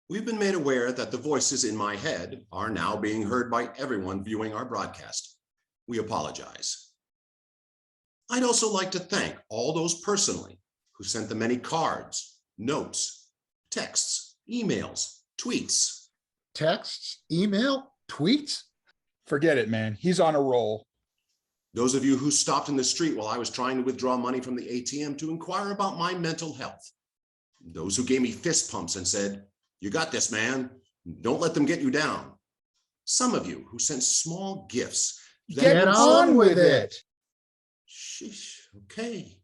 We've been made aware that the voices in my head are now being heard by everyone viewing our broadcast. We apologize. I'd also like to thank all those personally who sent the many cards, notes, texts, emails, tweets. Texts, email, tweets? Forget it, man. He's on a roll. Those of you who stopped in the street while I was trying to withdraw money from the ATM to inquire about my mental health. Those who gave me fist pumps and said, "You got this, man. Don't let them get you down." Some of you who sent small gifts. Get on with it. Sheesh. Okay.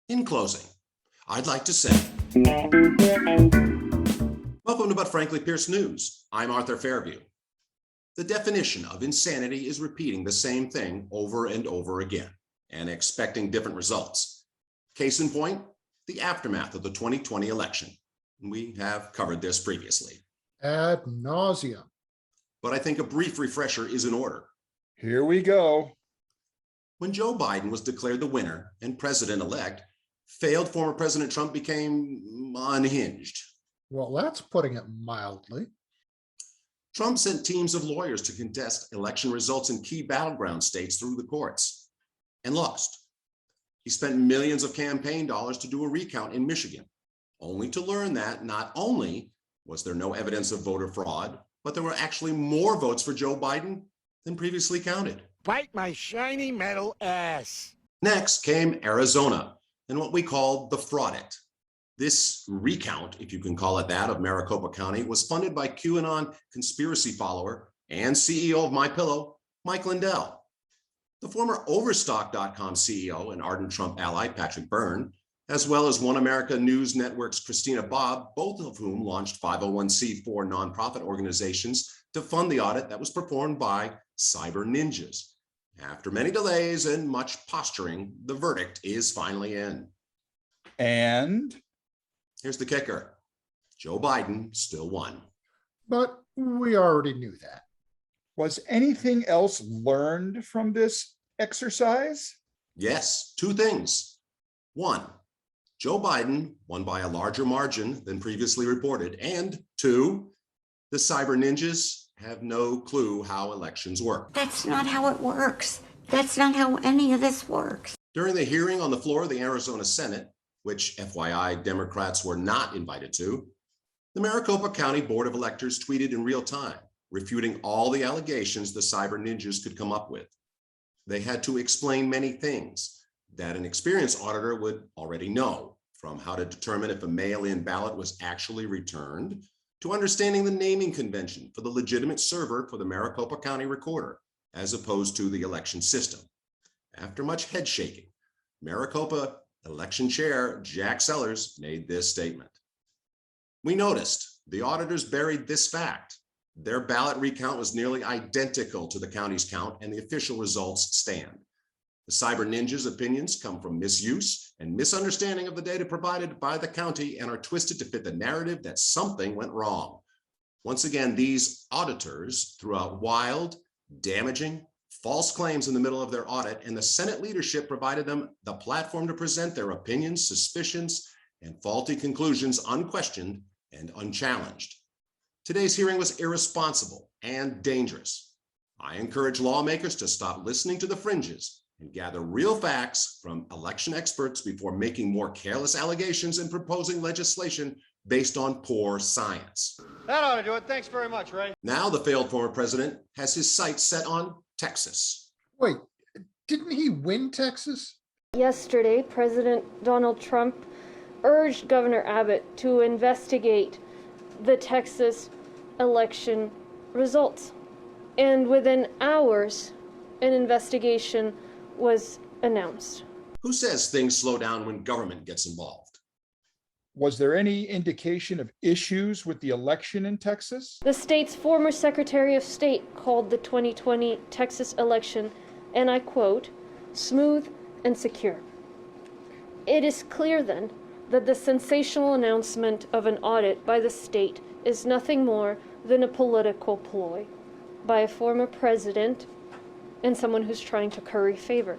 In closing, I'd like to say, welcome to But Frankly Pierce News. I'm Arthur Fairview. The definition of insanity is repeating the same thing over and over again and expecting different results. Case in point, the aftermath of the 2020 election. We have covered this previously. Ad nauseum. But I think a brief refresher is in order. Here we go. When Joe Biden was declared the winner and president-elect, failed former President Trump became unhinged. Well, that's putting it mildly. Trump sent teams of lawyers to contest election results in key battleground states through the courts and lost. He spent millions of campaign dollars to do a recount in Michigan, only to learn that not only was there no evidence of voter fraud, but there were actually more votes for Joe Biden than previously counted. Bite my shiny metal ass. Next came Arizona and what we called the Fraudit. This recount, if you can call it that, of Maricopa County was funded by QAnon conspiracy follower and CEO of MyPillow, Mike Lindell. The former Overstock.com CEO and ardent Trump ally, Patrick Byrne, as well as One America News Network's Christina Bobb, both of whom launched 501c4 nonprofit organizations to fund the audit that was performed by cyber ninjas. After many delays and much posturing, the verdict is finally in. And here's the kicker. Joe Biden still won. But we already knew that. was anything else learned from this exercise? Yes, two things. One, Joe Biden won by a larger margin than previously reported. And two, the cyber ninjas have no clue how elections work. That's not how it works. That's not how any of this works. During the hearing on the floor of the Arizona Senate, which FYI Democrats were not invited to, the Maricopa County Board of Electors tweeted in real time, refuting all the allegations the cyber ninjas could come up with. They had to explain many things that an experienced auditor would already know, from how to determine if a mail-in ballot was actually returned, to understanding the naming convention for the legitimate server for the Maricopa County Recorder, as opposed to the election system. After much head shaking, Maricopa election chair Jack Sellers made this statement. We noticed the auditors buried this fact. Their ballot recount was nearly identical to the county's count, and the official results stand. The cyber ninjas' opinions come from misuse and misunderstanding of the data provided by the county and are twisted to fit the narrative that something went wrong. Once again, these auditors threw out wild, damaging, false claims in the middle of their audit, and the Senate leadership provided them the platform to present their opinions, suspicions, and faulty conclusions unquestioned and unchallenged. Today's hearing was irresponsible and dangerous. I encourage lawmakers to stop listening to the fringes and gather real facts from election experts before making more careless allegations and proposing legislation based on poor science. That ought to do it. Thanks very much, Ray. Now the failed former president has his sights set on Texas. Wait, didn't he win Texas? Yesterday, President Donald Trump urged Governor Abbott to investigate the Texas election results. And within hours, an investigation was announced. Who says things slow down when government gets involved? Was there any indication of issues with the election in Texas? The state's former Secretary of State called the 2020 Texas election, and I quote, smooth and secure. It is clear then that the sensational announcement of an audit by the state is nothing more than a political ploy by a former president and someone who's trying to curry favor.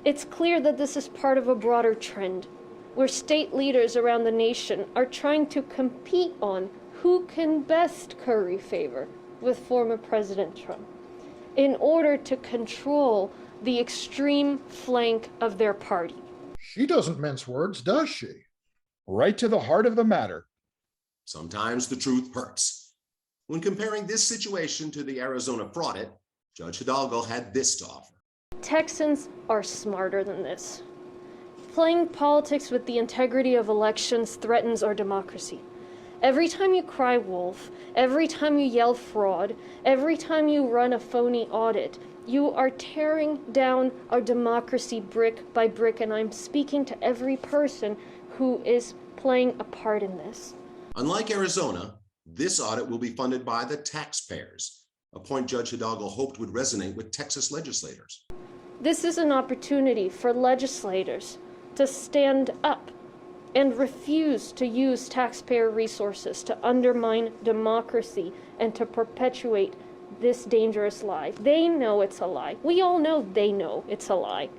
It's clear that this is part of a broader trend where state leaders around the nation are trying to compete on who can best curry favor with former President Trump in order to control the extreme flank of their party. She doesn't mince words, does she? Right to the heart of the matter. Sometimes the truth hurts. When comparing this situation to the Arizona fraud it, Judge Hidalgo had this to offer. Texans are smarter than this. Playing politics with the integrity of elections threatens our democracy. Every time you cry wolf, every time you yell fraud, every time you run a phony audit, you are tearing down our democracy brick by brick, and I'm speaking to every person who is playing a part in this. Unlike Arizona, this audit will be funded by the taxpayers, a point Judge Hidalgo hoped would resonate with Texas legislators. This is an opportunity for legislators to stand up and refuse to use taxpayer resources to undermine democracy and to perpetuate this dangerous lie. They know it's a lie. We all know they know it's a lie.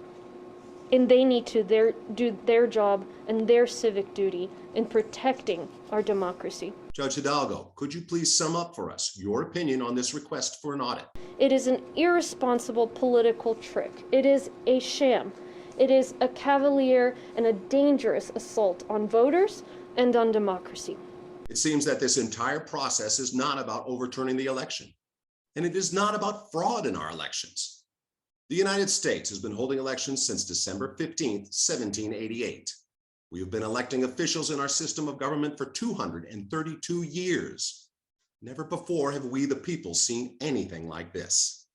And they need to do their job and their civic duty in protecting our democracy. Judge Hidalgo, could you please sum up for us your opinion on this request for an audit? It is an irresponsible political trick. It is a sham. It is a cavalier and a dangerous assault on voters and on democracy. It seems that this entire process is not about overturning the election, and it is not about fraud in our elections. The United States has been holding elections since December 15th, 1788. We have been electing officials in our system of government for 232 years. Never before have we, the people, seen anything like this.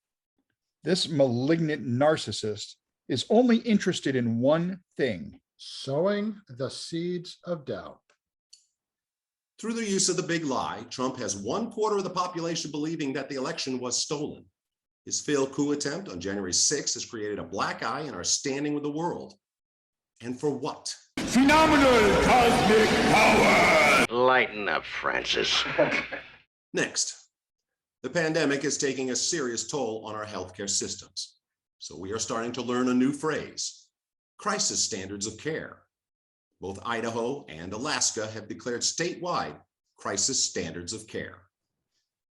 This malignant narcissist is only interested in one thing: Sowing the seeds of doubt. Through the use of the big lie, Trump has 1/4 of the population believing that the election was stolen. His failed coup attempt on January 6th has created a black eye in our standing with the world. And for what? Phenomenal cosmic power! Lighten up, Francis. Next, the pandemic is taking a serious toll on our healthcare systems. So we are starting to learn a new phrase: crisis standards of care. Both Idaho and Alaska have declared statewide crisis standards of care.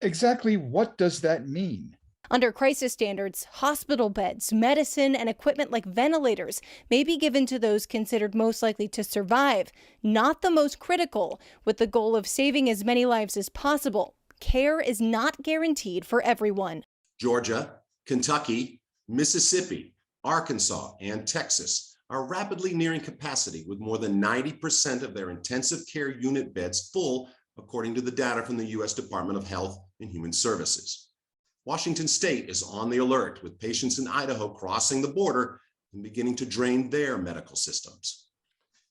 Exactly what does that mean? Under crisis standards, hospital beds, medicine, and equipment like ventilators may be given to those considered most likely to survive, not the most critical, with the goal of saving as many lives as possible. Care is not guaranteed for everyone. Georgia, Kentucky, Mississippi, Arkansas, and Texas are rapidly nearing capacity, with more than 90% of their intensive care unit beds full, according to the data from the U.S. Department of Health and Human Services. Washington State is on the alert, with patients in Idaho crossing the border and beginning to drain their medical systems.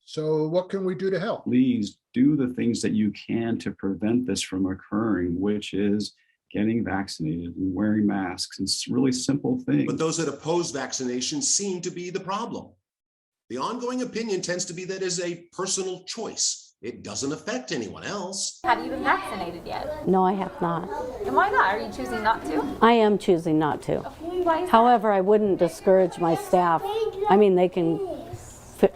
So what can we do to help? Please do the things that you can to prevent this from occurring, which is getting vaccinated and wearing masks. It's really simple things. But those that oppose vaccination seem to be the problem. The ongoing opinion tends to be that it is a personal choice. It doesn't affect anyone else. Have you been vaccinated yet? No, I have not. And why not? Are you choosing not to? I am choosing not to. Why is However, I wouldn't discourage my staff. I mean, they can,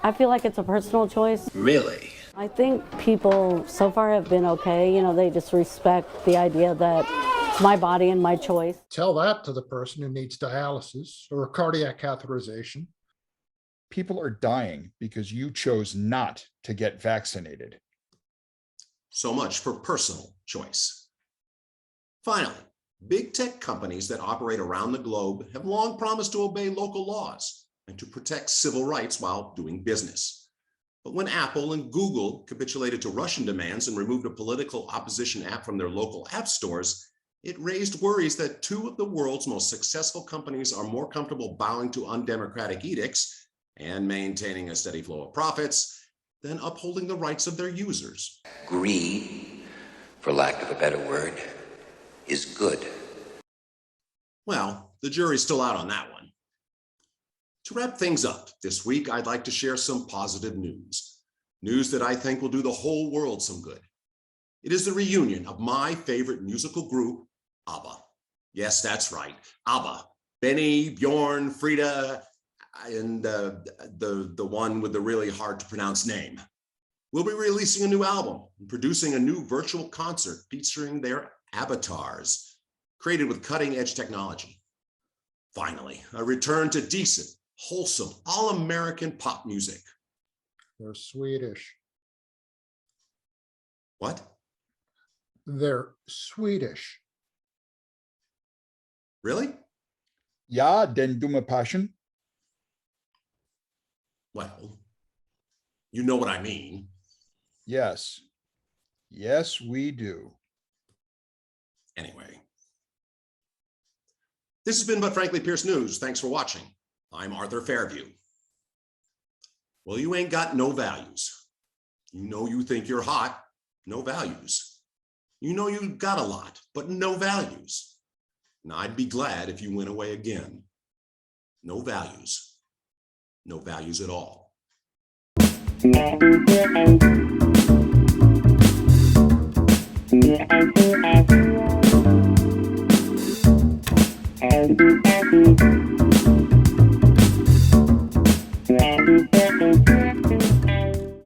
I feel like it's a personal choice. Really? I think people so far have been okay. You know, they just respect the idea that it's my body and my choice. Tell that to the person who needs dialysis or cardiac catheterization. People are dying because you chose not to get vaccinated. So much for personal choice. Finally, big tech companies that operate around the globe have long promised to obey local laws and to protect civil rights while doing business. But when Apple and Google capitulated to Russian demands and removed a political opposition app from their local app stores, it raised worries that two of the world's most successful companies are more comfortable bowing to undemocratic edicts and maintaining a steady flow of profits than upholding the rights of their users. Greed, for lack of a better word, is good. Well, the jury's still out on that one. To wrap things up, this week I'd like to share some positive news. News that I think will do the whole world some good. It is the reunion of my favorite musical group, ABBA. Yes, that's right, ABBA. Benny, Bjorn, Frida, and the one with the really hard to pronounce name. We'll be releasing a new album and producing a new virtual concert featuring their avatars, created with cutting-edge technology. Finally, a return to decent, wholesome, all-American pop music. They're Swedish. What? They're Swedish. Really? Ja, den dumme Passion. Well, you know what I mean. Yes. Yes, we do. Anyway. This has been But Frankly Pierce News. Thanks for watching. I'm Arthur Fairview. Well, you ain't got no values. You know you think you're hot, no values. You know you got a lot, but no values. And I'd be glad if you went away again. No values. No values at all. Thank you.